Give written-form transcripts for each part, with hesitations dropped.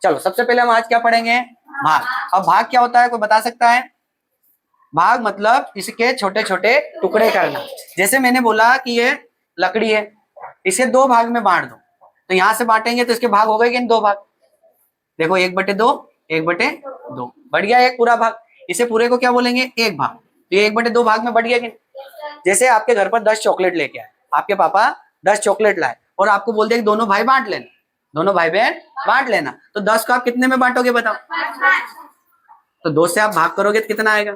चलो सबसे पहले हम आज क्या पढ़ेंगे, भाग। अब भाग क्या होता है, कोई बता सकता है? भाग मतलब इसके छोटे छोटे टुकड़े करना। जैसे मैंने बोला कि ये लकड़ी है, इसे 2 भाग में बांट दो, तो यहां से बांटेंगे तो इसके भाग हो गए कि 2 भाग। देखो 1/2 1/2 बढ़ गया एक पूरा भाग। इसे पूरे को क्या बोलेंगे, 1 भाग। तो ये 1/2 भाग में बढ़ गया कि? जैसे आपके घर पर 10 चॉकलेट लेके आए, आपके पापा 10 चॉकलेट लाए और आपको बोल दिया कि दोनों भाई बांट लेना, दोनों भाई बहन बांट लेना, तो 10 को आप कितने में बांटोगे बताओ? तो 2 से आप भाग करोगे तो कितना आएगा?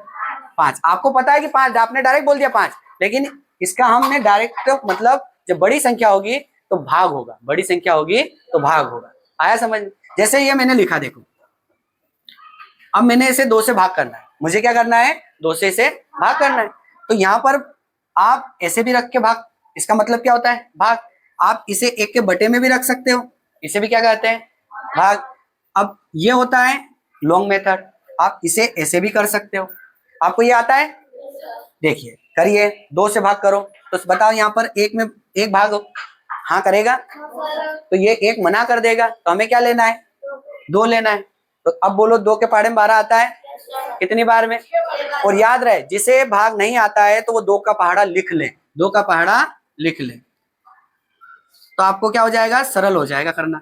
5। आपको पता है कि 5, आपने डायरेक्ट बोल दिया 5, लेकिन इसका हमने डायरेक्ट मतलब जब बड़ी संख्या होगी तो भाग होगा, बड़ी संख्या होगी तो भाग होगा। आया समझ? जैसे ये मैंने लिखा, देखो अब मैंने इसे 2 से भाग करना है, मुझे क्या करना है, 2 से इसे भाग करना है। तो यहाँ पर आप ऐसे भी रख के भाग, इसका मतलब क्या होता है, भाग। आप इसे 1 के बटे में भी रख सकते हो, इसे भी क्या कहते हैं, भाग। अब ये होता है लॉन्ग मेथड, आप इसे ऐसे भी कर सकते हो। आपको ये आता है? देखिए करिए, 2 से भाग करो तो बताओ यहाँ पर 1 में 1 भाग हाँ करेगा, तो ये 1 मना कर देगा, तो हमें क्या लेना है, 2 लेना है। तो अब बोलो 2 के पहाड़े में 12 आता है कितनी बार में? और याद रहे जिसे भाग नहीं आता है तो वो 2 का पहाड़ा लिख ले, 2 का पहाड़ा लिख ले, तो आपको क्या हो जाएगा, सरल हो जाएगा करना।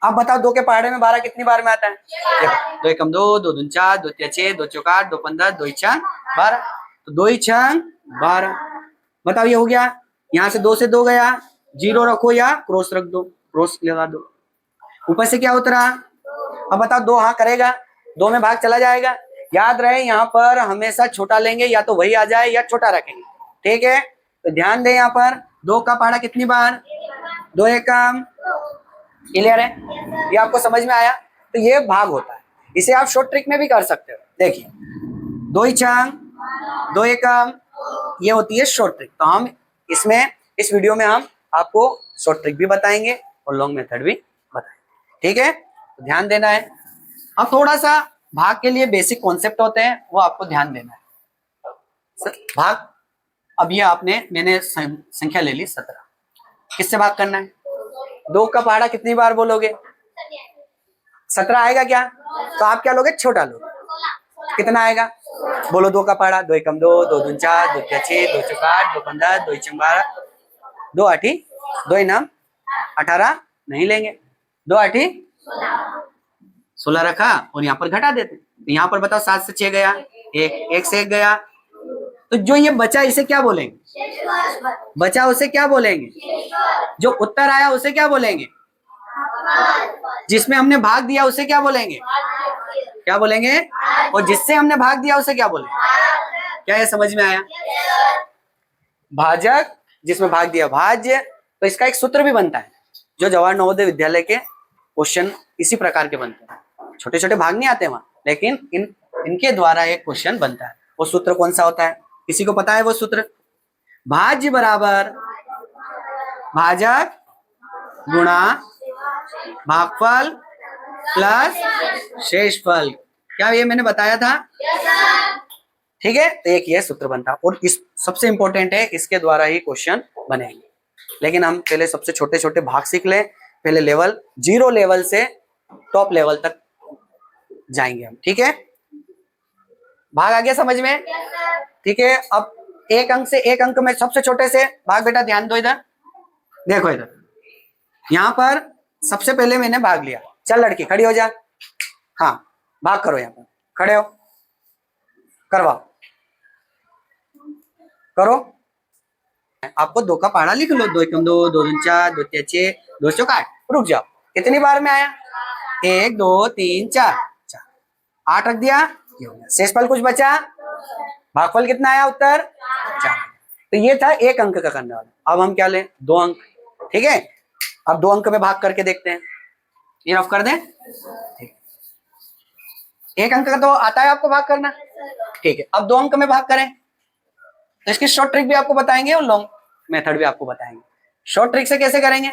अब बताओ 2 के पहाड़े में 12 कितनी बार में आता है? 2 एकम 2, 2 दूनी 4, 2 तिया 6, 2 चौका 8, 2 15, 2 छंग 12, तो 2 छंग 12। बताओ ये हो गया, यहाँ से 2 से 2 गया, 0 रखो या क्रॉस रख दो, क्रॉस लगा दो, ऊपर से क्या उतरा? अब बताओ 2 हाँ करेगा, 2 में भाग चला जाएगा। याद रहे यहाँ पर हमेशा छोटा लेंगे, या तो वही आ जाए या छोटा रखेंगे, ठीक है? तो ध्यान दें यहाँ पर 2 का पहाड़ा कितनी बार, 2 एकम। क्लियर है? ये आपको समझ में आया? तो ये भाग होता है, इसे आप शॉर्ट ट्रिक में भी कर सकते हो। देखिए 2 छंग 2 एकम, ये होती है शॉर्ट ट्रिक। तो हम इसमें इस वीडियो में हम आपको शॉर्ट ट्रिक भी बताएंगे और लॉन्ग मेथड भी बताएंगे, ठीक है? तो ध्यान देना है। अब थोड़ा सा भाग के लिए बेसिक कॉन्सेप्ट होते हैं, वो आपको ध्यान देना है। भाग, अब ये मैंने संख्या ले ली 17, किससे भाग करना है? 2 का पहाड़ा कितनी बार बोलोगे? 17 आएगा क्या? तो आप क्या लोगे, छोटा लोगे। कितना आएगा बोलो? 2 का पहाड़ा 2 एकम 2, 2 दूनी 4, 2 तिया 6, 2 चौका 8, 2 15, 2 छंग 12, 2 आठी 2 इनाम 18 नहीं लेंगे, 2 आठी 16 रखा और यहाँ पर घटा देते। तो यहाँ पर बताओ 7 से 6 गया, 1 से 1 गया, तो जो ये बचा इसे क्या बोलेंगे? बचा उसे क्या बोलेंगे? जो उत्तर आया उसे क्या बोलेंगे? जिसमें हमने भाग दिया उसे क्या बोलेंगे? क्या बोलेंगे? और जिससे हमने भाग दिया उसे क्या बोलेंगे? क्या ये समझ में आया? भाजक, जिसमें भाग दिया भाज्य। तो इसका एक सूत्र भी बनता है, जो जवाहर नवोदय विद्यालय के क्वेश्चन इसी प्रकार के बनते हैं। छोटे छोटे भाग नहीं आते वहां, लेकिन इनके द्वारा एक क्वेश्चन बनता है। वो सूत्र कौन सा होता है, किसी को पता है वो सूत्र? भाज्य बराबर भाजक गुणा भागफल प्लस शेषफल। क्या ये मैंने बताया था? ठीक है, तो एक ये सूत्र बनता है और इस सबसे इंपॉर्टेंट है, इसके द्वारा ही क्वेश्चन बनेंगे। लेकिन हम पहले सबसे छोटे छोटे भाग सीख लें, पहले लेवल 0 लेवल से टॉप लेवल तक जाएंगे हम, ठीक है? भाग आ गया समझ में? ठीक है, अब 1 अंक से 1 अंक में सबसे छोटे से भाग, बेटा ध्यान दो इधर, देखो इधर, यहां पर सबसे पहले मैंने भाग लिया। चल लड़की खड़ी हो जा, हाँ भाग करो, यहाँ पर खड़े हो, करवाओ, करो। आपको 2 का पहाड़ा लिख लो, 2 एकम 2, 2 दूनी 4, 2 तिया 6, 2 चौका 8। रुक जाओ, कितनी बार में आया? 1 2 3 4, 8 रख दिया, शेषफल कुछ बचा, भागफल कितना आया उत्तर? 4। तो ये था 1 अंक का करने वाला। अब हम क्या लें? 2 अंक, ठीक है? अब 2 अंक में भाग करके देखते हैं, ये रफ कर दें, ठीक। 1 अंक का तो आता है आपको भाग करना, ठीक है? अब 2 अंक में भाग करें, तो इसकी शॉर्ट ट्रिक भी आपको बताएंगे और लॉन्ग मेथड भी आपको बताएंगे। शॉर्ट ट्रिक से कैसे करेंगे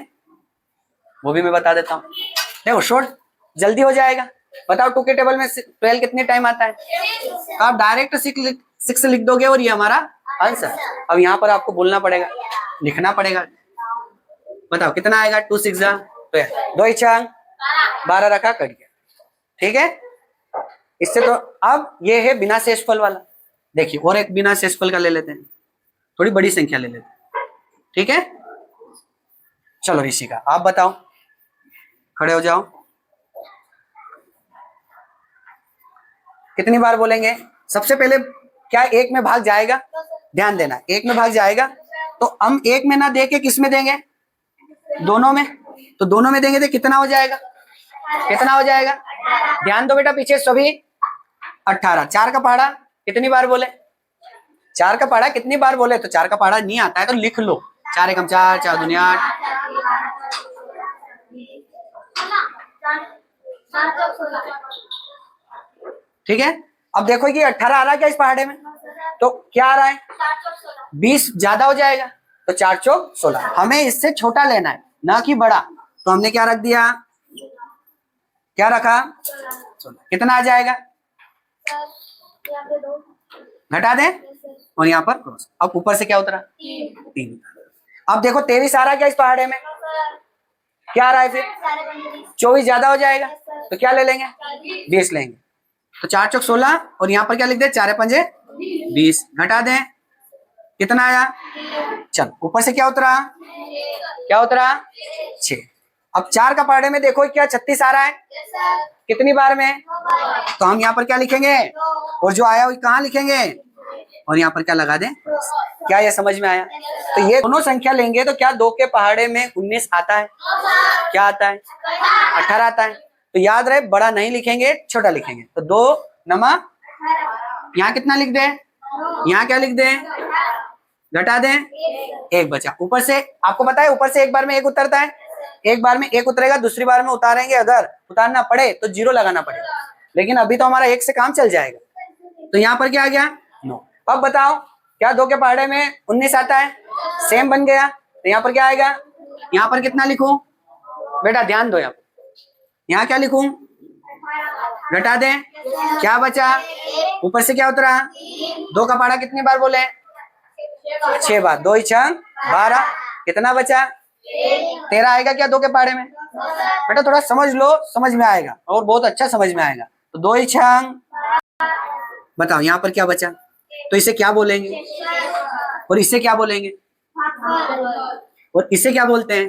वो भी मैं बता देता हूँ। देखो शॉर्ट जल्दी हो जाएगा। बताओ 2 के टेबल में 12 कितने टाइम आता है? आप डायरेक्ट 6 लिख दोगे और ये हमारा आंसर। अब यहाँ पर आपको बोलना पड़ेगा, लिखना पड़ेगा। बताओ कितना आएगा? 2 6 जा 2 छंग 12 रखा, कट गया। ठीक है, इससे तो अब ये है बिना शेषफल वाला। देखिए और एक बिना शेषफल का ले लेते हैं, थोड़ी बड़ी संख्या ले लेते हैं। ठीक है, चलो ऋषिका आप बताओ, खड़े हो जाओ। कितनी बार बोलेंगे? सबसे पहले क्या एक में भाग जाएगा? ध्यान देना, एक में भाग जाएगा तो हम एक में ना दे के किस में देंगे? दोनों में। तो दोनों में देंगे तो कितना हो जाएगा? कितना हो जाएगा? ध्यान दो बेटा पीछे सभी। 18। 4 का पहाड़ा कितनी बार बोले? 4 का पहाड़ा कितनी बार बोले? तो 4 का पहाड़ा नहीं आता है तो लिख लो, 4 एकम 4, 4 दूनी 8। ठीक है, अब देखो कि 18 आ रहा है क्या इस पहाड़े में? तो क्या आ रहा है? 20 ज्यादा हो जाएगा, तो 4 चौक 16। हमें इससे छोटा लेना है ना कि बड़ा, तो हमने क्या रख दिया? क्या रखा? 16। कितना आ जाएगा? घटा दें और यहाँ पर क्रॉस। अब ऊपर से क्या उतरा? 3। अब देखो 23 आ रहा है क्या इस पहाड़े में? क्या आ रहा है फिर? 24 ज्यादा हो जाएगा, तो क्या ले लेंगे? 20 लेंगे। तो 4 चौक 16 और यहाँ पर क्या लिख दे? 4 पंजे 20। घटा दें, कितना आया? चल ऊपर से क्या उतरा? क्या उतरा? 6। अब 4 का पहाड़े में देखो क्या 36 आ रहा है? कितनी बार में? तो हम यहाँ पर क्या लिखेंगे? और जो आया वो कहाँ लिखेंगे? और यहाँ पर क्या लगा दें? क्या ये समझ में आया? तो ये दोनों संख्या लेंगे तो क्या 2 के पहाड़े में 19 आता है? क्या आता है? 18 आता है। तो याद रहे बड़ा नहीं लिखेंगे, छोटा लिखेंगे। तो 2 नमा यहाँ कितना लिख दे? यहाँ क्या लिख दे? घटा दें, 1 बचा। ऊपर से आपको पता है ऊपर से एक बार में 1 उतरता है, एक बार में 1 उतरेगा, दूसरी बार में उतारेंगे अगर उतारना पड़े तो 0 लगाना पड़ेगा, लेकिन अभी तो हमारा 1 से काम चल जाएगा। तो यहाँ पर क्या आ गया? 9। अब बताओ क्या 2 के पहाड़े में 19 आता है? सेम बन गया। तो यहाँ पर क्या आएगा? यहाँ पर कितना लिखूं? बेटा ध्यान दो, यहाँ क्या लिखूं? घटा दें, क्या बचा? ऊपर से क्या उतरा? 2 का पहाड़ा कितनी बार बोले? 6 बार। 2 6 12। कितना बचा? 13 आएगा क्या 2 के पहाड़े में? बेटा थोड़ा समझ लो, समझ में आएगा और बहुत अच्छा समझ में आएगा। तो 2 6। बताओ यहाँ पर क्या बचा? तो इसे क्या बोलेंगे? और इसे क्या बोलेंगे? और इसे क्या बोलते हैं?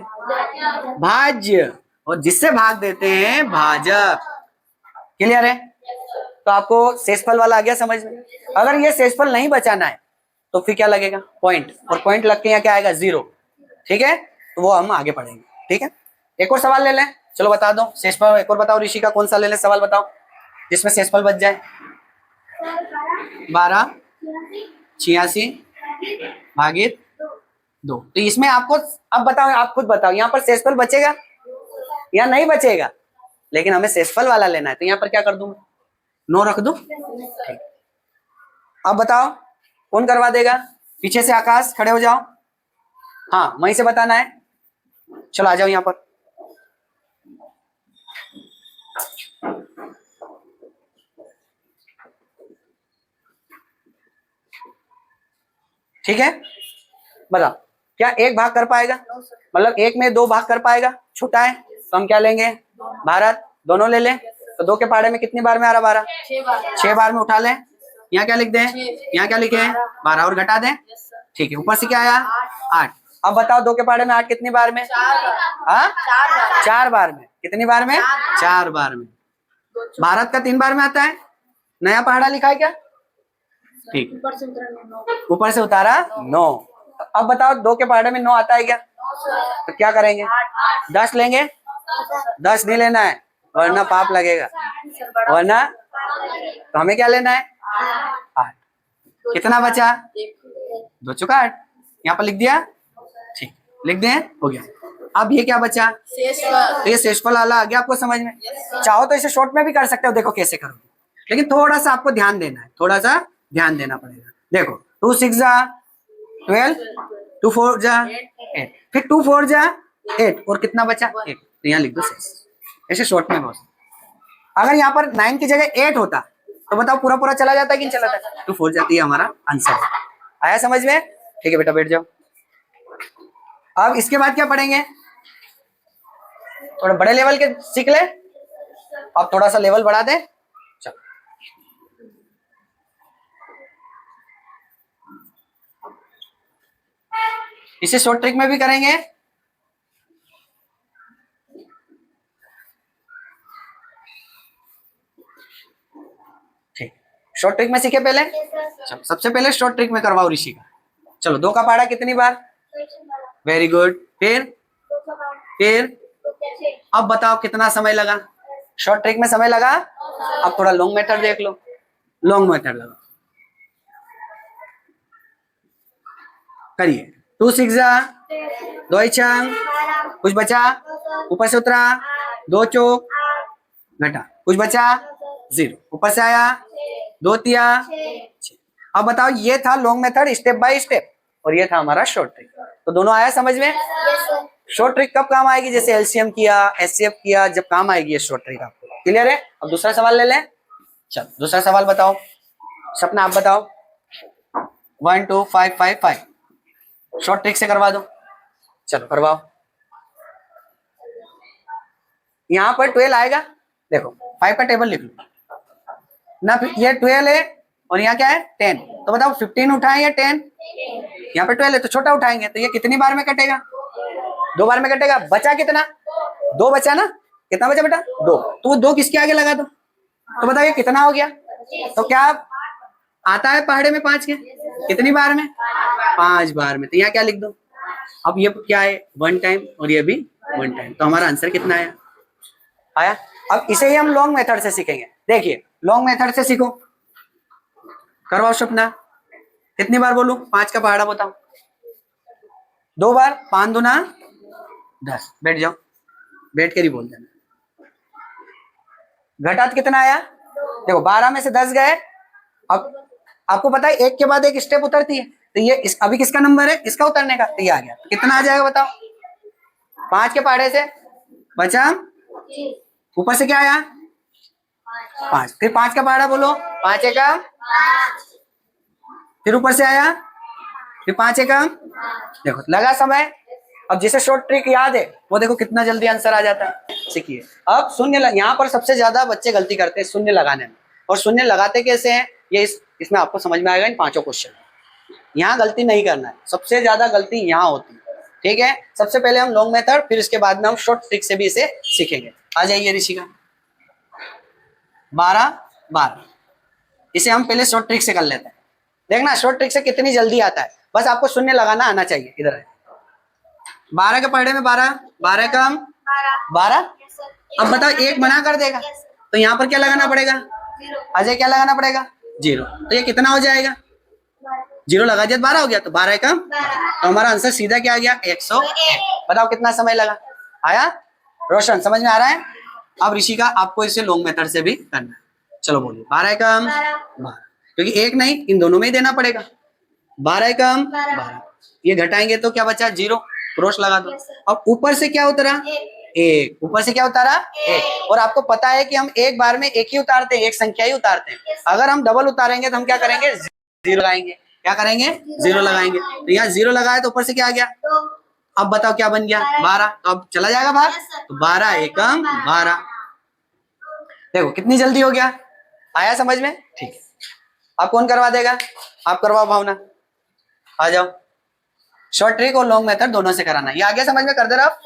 भाज्य। और जिससे भाग देते हैं भाजक। क्लियर है? तो आपको शेषफल वाला आ गया समझ में। अगर ये शेषफल नहीं बचाना है तो फिर क्या लगेगा? पॉइंट। और पॉइंट लग के यहाँ क्या आएगा? 0। ठीक है, तो वो हम आगे पढ़ेंगे। ठीक है, एक और सवाल ले लें। चलो बता दो शेषफल। एक और बताओ ऋषि का, कौन सा ले लें सवाल बताओ जिसमें शेषफल बच जाए? 12 86 भागित 2। तो इसमें आपको अब बताओ, आप खुद बताओ यहाँ पर शेषफल बचेगा या नहीं बचेगा? लेकिन हमें शेषफल वाला लेना है, तो यहाँ पर क्या कर दूं? 9 रख दूं। ठीक। अब बताओ कौन करवा देगा? पीछे से आकाश खड़े हो जाओ। हाँ वहीं से बताना है। चलो आ जाओ यहाँ पर। ठीक है, बताओ क्या 1 भाग कर पाएगा? मतलब 1 में 2 भाग कर पाएगा? छोटा है तो हम क्या लेंगे? भारत। दोनों ले लें। तो 2 के पहाड़े में कितनी बार में आ रहा? 12। 6 बार में उठा लें। यहाँ क्या लिख दें? यहाँ क्या लिखे? 12 और घटा दें। ठीक है, ऊपर से क्या आया? 8। अब बताओ 2 के पहाड़े में 8 कितनी बार में? हाँ 4 बार में। कितनी बार में? 4 बार में। भारत का 3 बार में आता है। नया पहाड़ा लिखा है क्या? ठीक, ऊपर से उतारा 9। अब बताओ 2 के पहाड़े में 9 आता है क्या? तो क्या करेंगे? 10 लेंगे। 10 नहीं लेना है वरना पाप लगेगा, वरना तो हमें क्या लेना है? 8। कितना बचा? 2 चौका 8। यहाँ पर लिख दिया। ठीक, लिख दें, हो गया। अब ये क्या बचा? तो ये शेषफल वाला आ गया आपको समझ में। चाहो तो इसे शॉर्ट में भी कर सकते हो, देखो कैसे करोगे, लेकिन थोड़ा सा आपको ध्यान देना है, थोड़ा सा ध्यान देना पड़ेगा। देखो 2 6 जा 12, 2 4 जा 8, फिर 2 4 जा 8 और कितना बचा? 8। तो यहाँ लिख दो 6। ऐसे शॉर्ट में बहुत। अगर यहाँ पर 9 की जगह 8 होता तो बताओ पूरा पूरा चला जाता कि नहीं चला जाता? 2 4 जाती है हमारा आंसर। आया समझ में? ठीक है बेटा बैठ जाओ। अब इसके बाद क्या पढ़ेंगे? थोड़ा बड़े लेवल के सीख ले। अब थोड़ा सा लेवल बढ़ा दे। चलो इसे शॉर्ट ट्रिक में भी करेंगे। ठीक, शॉर्ट ट्रिक में सीखे पहले। चलो सबसे पहले शॉर्ट ट्रिक में करवाओ ऋषि का। चलो 2 का पहाड़ा कितनी बार? Very good. फिर अब बताओ कितना समय लगा? शॉर्ट ट्रिक में समय लगा। अब थोड़ा लॉन्ग मेथड देख लो। लॉन्ग मेथड लगा, करिए। 2 6 2 छंग, कुछ बचा? ऊपर से उतरा, 2 चौक घटा, कुछ बचा? 0, ऊपर से आया 2 तिया 6। अब बताओ ये था long method step by step और ये था हमारा शॉर्ट ट्रिक। तो दोनों आया समझ में? शॉर्ट ट्रिक कब काम आएगी? जैसे एलसीएम किया, एचसीएफ किया, जब काम आएगी ये शॉर्ट ट्रिक आपको। क्लियर है? अब दूसरा सवाल ले लें। चलो दूसरा सवाल बताओ। सपना आप बताओ। 1 2 5 5 5 शॉर्ट ट्रिक से करवा दो। चलो करवाओ। यहाँ पर 12 आएगा। देखो 5 का टेबल लिख लो ना। ये 12 है और यहाँ क्या है 10। तो बताओ 15 उठाएं या 10? यहाँ पे 12 है तो छोटा उठाएंगे। तो ये कितनी बार में कटेगा? 2 बार में कटेगा। बचा कितना? 2 बचा ना। कितना बचा बेटा? 2। तो वो 2 किसके आगे लगा दो। तो बताओ ये कितना हो गया? तो क्या आता है पहाड़े में 5 के? कितनी बार में? 5 बार में। तो यहाँ क्या लिख दो? अब ये क्या है? 1 टाइम और ये भी 1 टाइम। तो हमारा आंसर कितना आया? आया। अब इसे ही हम लॉन्ग मेथड से सीखेंगे। देखिए लॉन्ग मेथड से सीखो। करवाओ सपना। कितनी बार बोलूं? 5 का पहाड़ा बताओ। 2 बार। 5 दूना 10। बैठ जाओ, बैठ कर ही बोल देना। घटात कितना आया? देखो 12 में से 10 गए। अब आपको पता है एक के बाद एक स्टेप उतरती है। तो ये अभी किसका नंबर है? इसका उतरने का। तो ये आ गया। कितना आ जाएगा बताओ? 5 के पहाड़े से बचा, ऊपर से क्या आया? 5। फिर 5 का पहाड़ा बोलो। 5 एकम, फिर ऊपर से आया, फिर 5 एकम। देखो लगा समय। अब जिसे शॉर्ट ट्रिक याद है वो देखो कितना जल्दी आंसर आ जाता है। सीखिए। अब शून्य, यहाँ पर सबसे ज्यादा बच्चे गलती करते हैं शून्य लगाने में। और शून्य लगाते कैसे हैं ये इसमें आपको समझ में आएगा इन 5 क्वेश्चन। यहाँ गलती नहीं करना है, सबसे ज्यादा गलती यहाँ होती है। ठीक है, सबसे पहले हम लॉन्ग मेथड, फिर इसके बाद में हम शॉर्ट ट्रिक से भी इसे सीखेंगे। आ जाइए ऋषिका। 12 12 इसे हम पहले शॉर्ट ट्रिक से कर लेते हैं। देखना शॉर्ट ट्रिक से कितनी जल्दी आता है। बस आपको शून्य लगाना आना चाहिए। इधर है 12 के पहाड़े में 12, 12 कम 12। अब बताओ एक मना कर देगा तो यहाँ पर क्या लगाना पड़ेगा? अजय क्या लगाना पड़ेगा? 0। तो ये कितना हो जाएगा? 0 लगा दिया 12 हो गया। तो 12 कम, तो हमारा आंसर सीधा क्या आ गया? 101। बताओ कितना समय लगा? आया? रोशन समझ में आ रहा है? अब ऋषि का आपको इसे लॉन्ग मेथड से भी करना है। चलो बोलिए। 12 कम 12, क्योंकि एक नहीं इन दोनों में ही देना पड़ेगा। 12 कम 12, ये घटाएंगे तो क्या बचा? 0, क्रॉस लगा दो। अब ऊपर से क्या उतरा? 1। ऊपर से क्या उतारा? 1। और आपको पता है कि हम एक बार में एक ही उतारते हैं, एक संख्या ही उतारते हैं। अगर हम डबल उतारेंगे तो हम क्या करेंगे? 0 लगाएंगे। क्या करेंगे? 0 लगाएंगे। तो यहाँ 0 लगाया तो ऊपर से क्या आ गया? अब बताओ क्या बन गया? 12। तो अब चला जाएगा बाहर। तो 12 एकम 12। देखो कितनी जल्दी हो गया। आया समझ में? ठीक है। अब कौन करवा देगा? आप करवाओ भावना। आ जाओ। शॉर्ट ट्रिक और लॉन्ग मेथड दोनों से कराना। ये आगे समझ में कर दे रहा आप।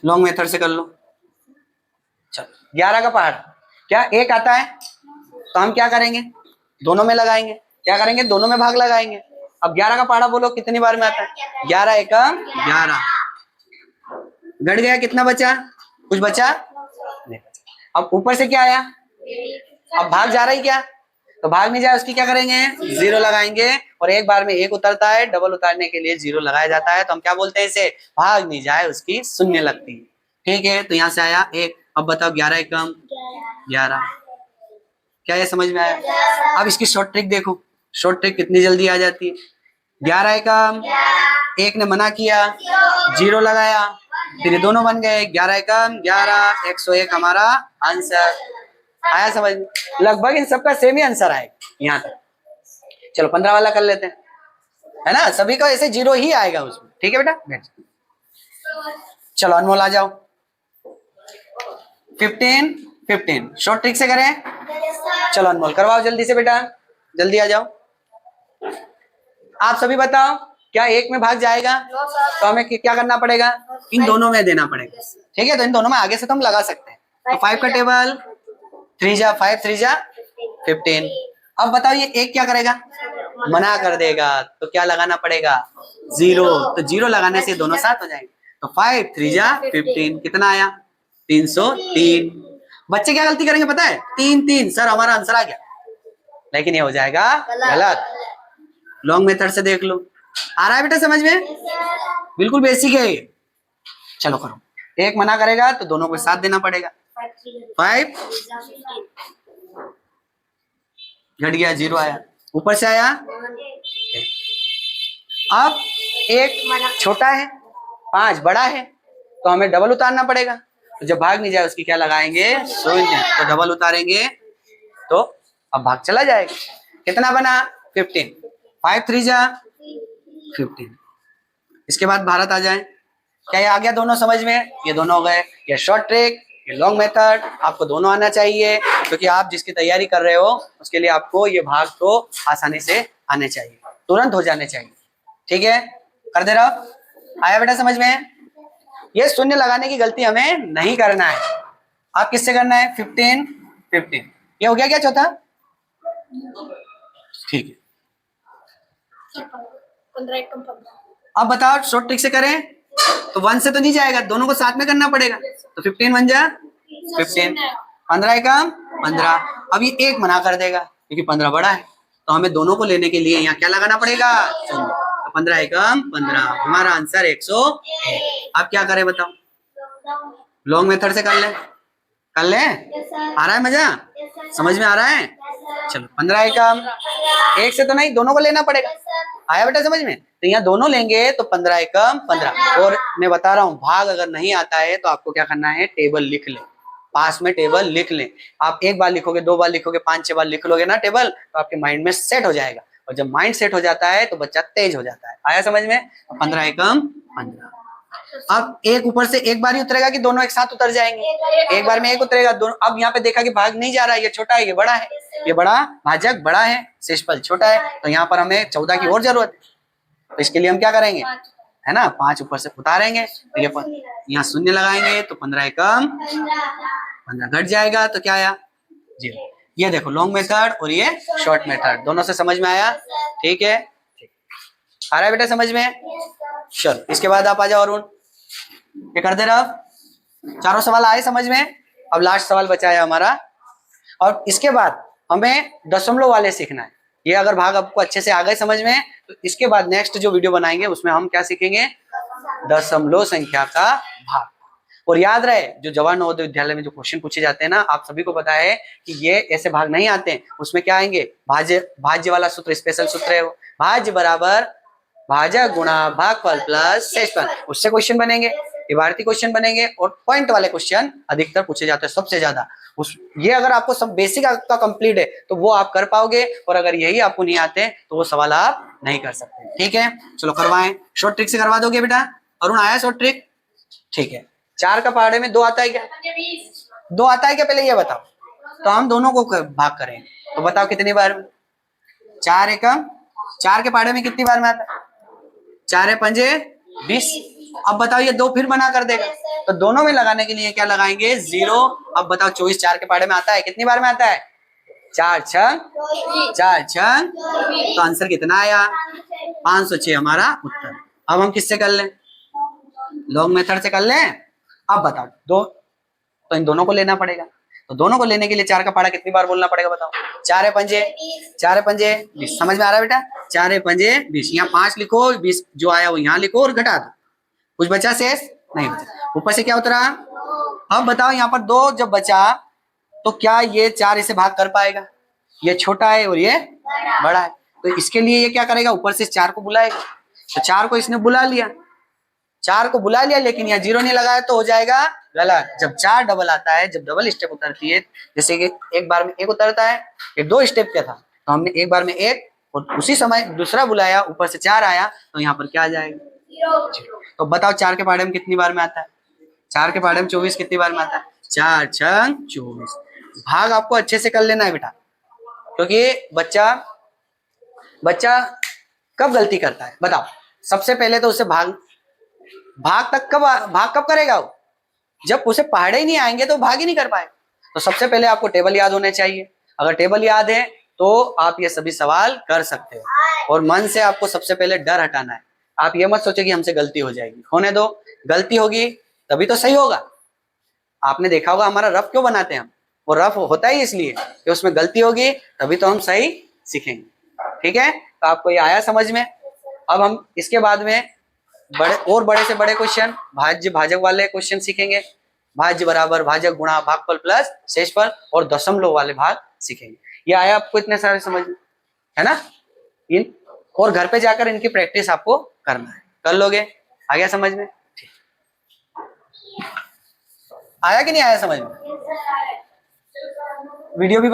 लॉन्ग मेथड से कर लो। चलो 11 का पहाड़ क्या एक आता है? तो हम क्या करेंगे? दोनों में लगाएंगे। क्या करेंगे? दोनों में भाग लगाएंगे। अब 11 का पहाड़ा बोलो कितनी बार में आता है? 11 एकम 11। घट गया, कितना बचा? कुछ बचा नहीं। अब ऊपर से क्या आया? अब भाग जा रहा है क्या? तो भाग नहीं जाए उसकी क्या करेंगे? 0 लगाएंगे। और एक बार में 1 उतरता है, डबल उतारने के लिए 0 लगाया जाता है। तो हम क्या बोलते हैं इसे? भाग नहीं जाए उसकी शून्य लगती है। ठीक है, तो यहाँ से आया 1। अब बताओ 11 एकम 11। क्या ये समझ में आया? अब इसकी शॉर्ट ट्रिक देखो। शॉर्ट ट्रिक कितनी जल्दी आ जाती है। 11 एकम, 1 ने मना किया, 0 लगाया, फिर ये दोनों बन गए। 11 एकम 11, 101 हमारा आंसर। आया समझ में? लगभग इन सबका सेम ही आंसर आएगा यहाँ तक। चलो 15 वाला कर लेते हैं, है ना? सभी का ऐसे 0 ही आएगा उसमें। ठीक है बेटा। चलो अनमोल आ जाओ। 15 15 शॉर्ट ट्रिक से करें। चलो अनमोल करवाओ जल्दी से बेटा, जल्दी आ जाओ। आप सभी बताओ क्या एक में भाग जाएगा? तो हमें क्या करना पड़ेगा? इन दोनों में देना पड़ेगा। ठीक है, तो इन दोनों में आगे से तो हम लगा सकते हैं। तो 5 का टेबल 3 जा 5 3 जा 15। अब बताओ ये एक क्या करेगा? मना कर देगा, तो क्या लगाना पड़ेगा? 0। तो 0 लगाने से दोनों साथ हो जाएंगे। तो 5 3 जा 15 कितना आया? 303। बच्चे क्या गलती करेंगे पता है? 3 3 सर हमारा आंसर आ गया, लेकिन ये हो जाएगा गलत। लॉन्ग मेथड से देख लो। आ रहा है बेटा समझ में? बिल्कुल बेसिक है ये। चलो करो। एक मना करेगा तो दोनों को साथ देना पड़ेगा। 5 घट गया, 0 आया, ऊपर से आया। अब एक छोटा है, 5 बड़ा है, तो हमें डबल उतारना पड़ेगा। तो जब भाग नहीं जाए उसकी क्या लगाएंगे? 0। तो डबल उतारेंगे तो अब भाग चला जाएगा। कितना बना? 15। 5 3 जा 15। इसके बाद भारत आ जाए। क्या ये आ गया दोनों समझ में? ये दोनों हो गए। ये शॉर्ट ट्रिक, ये लॉन्ग मेथड, आपको दोनों आना चाहिए, क्योंकि आप जिसकी तैयारी कर रहे हो उसके लिए आपको ये भाग तो आसानी से आने चाहिए, तुरंत हो जाने चाहिए। ठीक है, कर दे रहा। आया बेटा समझ में? ये शून्य लगाने की गलती हमें नहीं करना है। आप किससे करना है? 15 15। ये हो गया क्या चौथा? ठीक है। अब बताओ शॉर्ट ट्रिक से करें तो 1 से तो नहीं जाएगा, दोनों को साथ में करना पड़ेगा। तो 15 बन जा 15, 15 एकम 15। अब ये एक मना कर देगा क्योंकि 15 बड़ा है, तो हमें दोनों को लेने के लिए यहाँ क्या लगाना पड़ेगा? 0। तो 15 एकम 15, हमारा आंसर 101। अब क्या करें बताओ? लॉन्ग मेथड से कर ले। कर ले? आ रहा है मजा? समझ में आ रहा है? चलो 15 एकम, एक से तो नहीं, दोनों को लेना पड़ेगा। आया बेटा समझ में? तो यहाँ दोनों लेंगे तो 15 एकम 15। और मैं बता रहा हूँ भाग अगर नहीं आता है तो आपको क्या करना है? टेबल लिख ले, पास में टेबल लिख ले। आप एक बार लिखोगे, 2 बार लिखोगे, 5 6 बार लिख लोगे ना टेबल, तो आपके माइंड में सेट हो जाएगा। और जब माइंड सेट हो जाता है तो बच्चा तेज हो जाता है। आया समझ में? 15 एकम 15। अब एक ऊपर से एक बार ही उतरेगा कि दोनों एक साथ उतर जाएंगे? एक बार में एक उतरेगा दोनों। अब यहाँ पे देखा कि भाग नहीं जा रहा है, ये छोटा है ये बड़ा है, ये बड़ा भाजक बड़ा है, शेषफल छोटा है, तो यहाँ पर हमें 14 की और जरूरत है। तो इसके लिए हम क्या करेंगे? है ना, 5 ऊपर से उतारेंगे, तो ये यहाँ शून्य लगाएंगे तो 15 एकम 15 घट जाएगा, तो क्या आया? 0। ये देखो लॉन्ग मेथड और ये शॉर्ट मेथड, दोनों से समझ में आया? ठीक है, आ रहा है बेटा समझ में? चलो इसके बाद आप आ जाओ अरुण, ये कर दे रहा। चारों सवाल आए समझ में? अब लास्ट सवाल बचा है हमारा, और इसके बाद हमें दशमलव वाले सीखना है। ये अगर भाग आपको अच्छे से आ गए समझ में, तो इसके बाद नेक्स्ट जो वीडियो बनाएंगे उसमें हम क्या सीखेंगे? दशमलव संख्या का भाग। और याद रहे जो जवाहर नवोदय विद्यालय में जो क्वेश्चन पूछे जाते हैं ना, आप सभी को पता है कि ये ऐसे भाग नहीं आते हैं। उसमें क्या आएंगे? भाज्य वाला सूत्र, स्पेशल सूत्र है वो, भाज्य बराबर भाजक गुणा भागफल प्लस शेषफल, उससे क्वेश्चन बनेंगे, इबारती क्वेश्चन बनेंगे, और पॉइंट वाले क्वेश्चन अधिकतर पूछे जाते हैं सबसे ज्यादा। ये अगर आपको सब बेसिक आपका कंप्लीट है तो वो आप कर पाओगे, और अगर यही आपको नहीं आते तो वो सवाल आप नहीं कर सकते। ठीक है, चलो करवाएं। शॉर्ट ट्रिक से करवा दोगे बेटा? अरुण आया शॉर्ट ट्रिक? ठीक है। 4 का पहाड़े में 2 आता है क्या? 2 आता है क्या, पहले ये बताओ। तो हम दोनों को भाग करें तो बताओ कितनी बार? 4 एकम, 4 के पहाड़े में कितनी बार में आता है? 4 पंजे 20। अब बताओ ये 2 फिर मना कर देगा, तो दोनों में लगाने के लिए क्या लगाएंगे? 0। अब बताओ 24 4 के पहाड़े में आता है, कितनी बार में आता है? 4 छंग 4 छंग, तो आंसर कितना आया? 506 हमारा उत्तर। अब हम किससे कर लें? लॉन्ग मेथड से कर लें। अब बताओ दो, तो इन दोनों को लेना पड़ेगा, तो दोनों को लेने के लिए 4 का पहाड़ा कितनी बार बोलना पड़ेगा बताओ? 4 पंजे 20। समझ में आ रहा है बेटा? 4 पंजे 20। यहाँ 5 लिखो, 20 जो आया वो यहाँ लिखो और घटा दो, कुछ बचा शेष? नहीं बचा। ऊपर से क्या उतरा? अब बताओ यहाँ पर 2 जब बचा तो क्या ये 4 इसे भाग कर पाएगा? ये छोटा है और ये बड़ा है, तो इसके लिए ये क्या करेगा? ऊपर से 4 को बुलाएगा। तो 4 को इसने बुला लिया, 4 को बुला लिया, लेकिन यहाँ 0 नहीं लगाया तो हो जाएगा गलत। जब 4 डबल आता है, जब डबल स्टेप उतरती है, जैसे कि एक बार में 1 उतरता है, ये 2 स्टेप का था, तो हमने एक बार में 1 और उसी समय दूसरा बुलाया, ऊपर से 4 आया, तो यहाँ पर क्या आ जाएगा? तो बताओ 4 के पहाड़े में कितनी बार में आता है? 4 के पहाड़े में 24 कितनी बार में आता है? 4 छंग 24। भाग आपको अच्छे से कर लेना है बेटा, क्योंकि बच्चा कब गलती करता है बताओ? सबसे पहले तो उसे भाग कब करेगा वो? जब उसे पहाड़े ही नहीं आएंगे तो भाग ही नहीं कर पाए। तो सबसे पहले आपको टेबल याद होने चाहिए। अगर टेबल याद है तो आप ये सभी सवाल कर सकते हो। और मन से आपको सबसे पहले डर हटाना है। आप ये मत सोचो कि हमसे गलती हो जाएगी, होने दो। गलती होगी तभी तो सही होगा। आपने देखा होगा हमारा रफ क्यों बनाते हैं हम? वो रफ होता ही इसलिए कि उसमें गलती होगी, तभी तो हम सही सीखेंगे। ठीक है, तो आपको ये आया समझ में? अब हम इसके बाद में बड़े से बड़े क्वेश्चन, भाज्य भाजक वाले क्वेश्चन सीखेंगे। भाज्य बराबर, भाजक गुणा, भागफल प्लस शेषफल और दशमलव वाले भाग सीखेंगे। ये आया आपको इतने सारे समझ में, है ना? इन और घर पे जाकर इनकी प्रैक्टिस आपको करना है। कर लोगे? आ गया समझ में? आया कि नहीं आया समझ में? वीडियो भी